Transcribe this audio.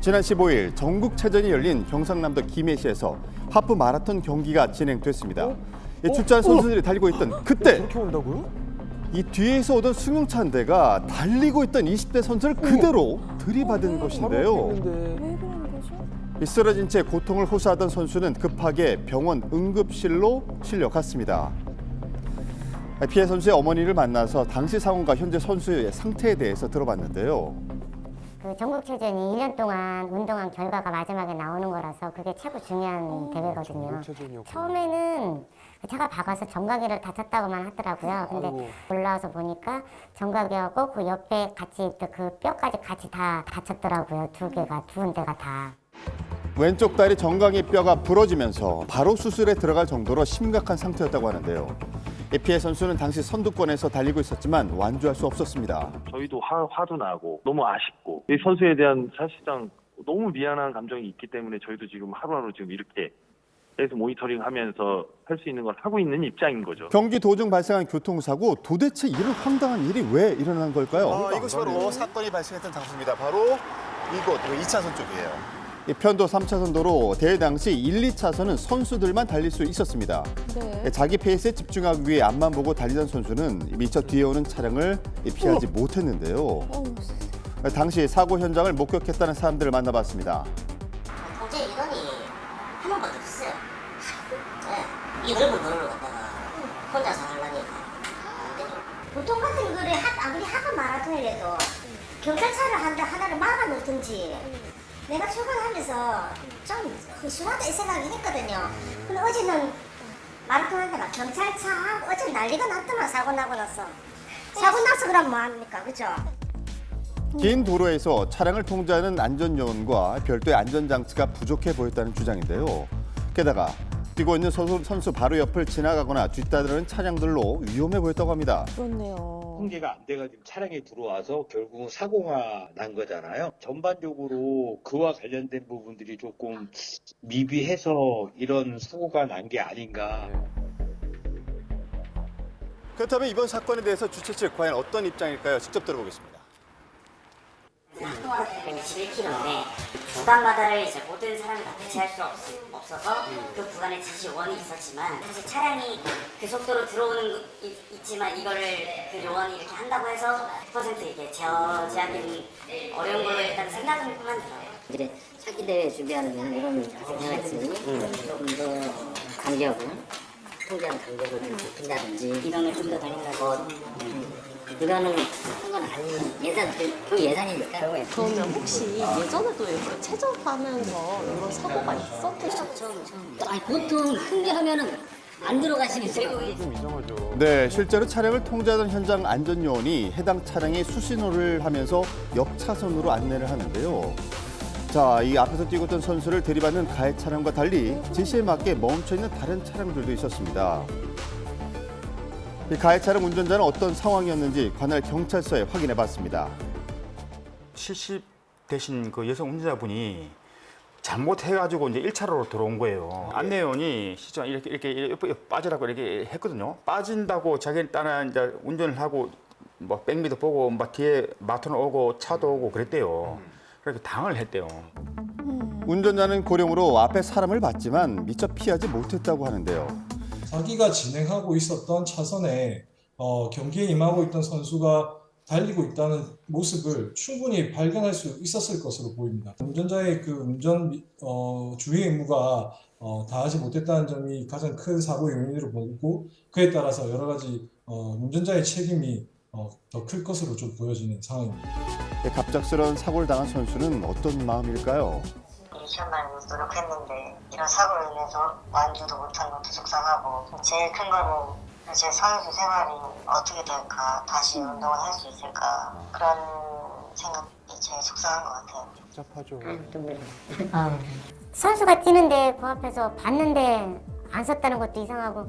지난 15일 전국체전이 열린 경상남도 김해시에서 하프 마라톤 경기가 진행됐습니다. 출전 선수들이 달리고 있던 그때 그렇게 온다고요? 이 뒤에서 오던 승용차 한 대가 달리고 있던 20대 선수를 그대로 들이받은 것인데요. 왜 그러는 거죠? 이 쓰러진 채 고통을 호소하던 선수는 급하게 병원 응급실로 실려갔습니다. 피해 선수의 어머니를 만나서 당시 상황과 현재 선수의 상태에 대해서 들어봤는데요. 그 전국체전이 1년 동안 운동한 결과가 마지막에 나오는 거라서 그게 최고 중요한 대회거든요. 처음에는 차가 박아서 정강이를 다쳤다고만 하더라고요. 근데 올라와서 보니까 정강이하고 그 옆에 같이 그 뼈까지 같이 다 다쳤더라고요. 두 군데가 다. 왼쪽 다리 정강이 뼈가 부러지면서 바로 수술에 들어갈 정도로 심각한 상태였다고 하는데요. 이 피해 선수는 당시 선두권에서 달리고 있었지만 완주할 수 없었습니다. 저희도 화도 나고 너무 아쉽고 이 선수에 대한 사실상 너무 미안한 감정이 있기 때문에 저희도 지금 하루하루 지금 이렇게 계속 모니터링하면서 할 수 있는 걸 하고 있는 입장인 거죠. 경기 도중 발생한 교통사고, 도대체 이런 황당한 일이 왜 일어난 걸까요? 이것이 바로 사건이 발생했던 장소입니다. 바로 이곳 2차선 쪽이에요. 이 편도 3차선 도로 대회 당시 1, 2차선은 선수들만 달릴 수 있었습니다. 네. 자기 페이스에 집중하기 위해 앞만 보고 달리던 선수는 미처 뒤에 오는 차량을 피하지 못했는데요. 당시 사고 현장을 목격했다는 사람들을 만나봤습니다. 통제 인원이 한 명밖에 없어요. 네. 이 넓은 도로를 갖다가 혼자서 하려니까 안 되죠. 보통 같은 거를 아무리 하프 마라톤이라도 경찰차를 하나를 막아놓든지 내가 출근하면서 좀 허술하다 이 생각이 했거든요. 근데 어제는 마라톤 하다가 경찰차하고 어제 난리가 났더만 사고 나고 나서. 사고 나서 그럼 뭐합니까, 그죠? 긴 도로에서 차량을 통제하는 안전요원과 별도의 안전장치가 부족해 보였다는 주장인데요. 게다가 뛰고 있는 선수 바로 옆을 지나가거나 뒤따르는 차량들로 위험해 보였다고 합니다. 그렇네요. 통제가 안 돼가지고 차량이 들어와서 결국은 사고가 난 거잖아요. 전반적으로 그와 관련된 부분들이 조금 미비해서 이런 사고가 난 게 아닌가. 그렇다면 이번 사건에 대해서 주최 측 과연 어떤 입장일까요? 직접 들어보겠습니다. 동안은 11km인데 구간마다를 이제 모든 사람이 다 대체할 수 없어서 그 구간에 지시원이 있었지만 사실 차량이 그 속도로 들어오는 있지만 이거를 그 요원이 이렇게 한다고 해서 100% 이게 제어하기는 어려운 걸로 일단 생각은 들어요. 이제 차기 대회 준비하는 데는 이런 대회가 있으니 조금 더 간격을 통제하는 간격을 좀 높인다든지 이동을 좀 더 달린다고. 그거는 한건 아니 그 예산이니까. 그러면 혹시 예전에도 이렇게 체전하면서 이런 사고가 있었던 처음. 아니 보통 통제하면은 안 들어가시겠어요. 네, 실제로 차량을 통제하던 현장 안전요원이 해당 차량의 수신호를 하면서 옆 차선으로 안내를 하는데요. 자, 이 앞에서 뛰고 있던 선수를 들이받는 가해 차량과 달리 지시에 맞게 멈춰 있는 다른 차량들도 있었습니다. 이 가해 차량 운전자는 어떤 상황이었는지 관할 경찰서에 확인해봤습니다. 70 되신 그 여성 운전자분이 잘못해가지고 이제 1차로로 들어온 거예요. 안내원이 시청 이렇게 빠지라고 이렇게 했거든요. 빠진다고 자기는 따라 이제 운전을 하고 뭐 백미도 보고 막 뒤에 마토는 오고 차도 오고 그랬대요. 그렇게 당을 했대요. 운전자는 고령으로 앞에 사람을 봤지만 미처 피하지 못했다고 하는데요. 자기가 진행하고 있었던 차선에 경기에 임하고 있던 선수가 달리고 있다는 모습을 충분히 발견할 수 있었을 것으로 보입니다. 운전자의 그 운전 주의 의무가 다하지 못했다는 점이 가장 큰 사고 요인으로 보이고 그에 따라서 여러 가지 운전자의 책임이 더 클 것으로 좀 보여지는 상황입니다. 갑작스러운 사고를 당한 선수는 어떤 마음일까요? 정말 노력했는데 이런 사고로 인해서 완주도 못한 것도 속상하고 제일 큰 거는 제 선수 생활이 어떻게 될까 다시 운동을 할 수 있을까 그런 생각이 제일 속상한 것 같아요. 선수가 뛰는데 그 앞에서 봤는데 안 섰다는 것도 이상하고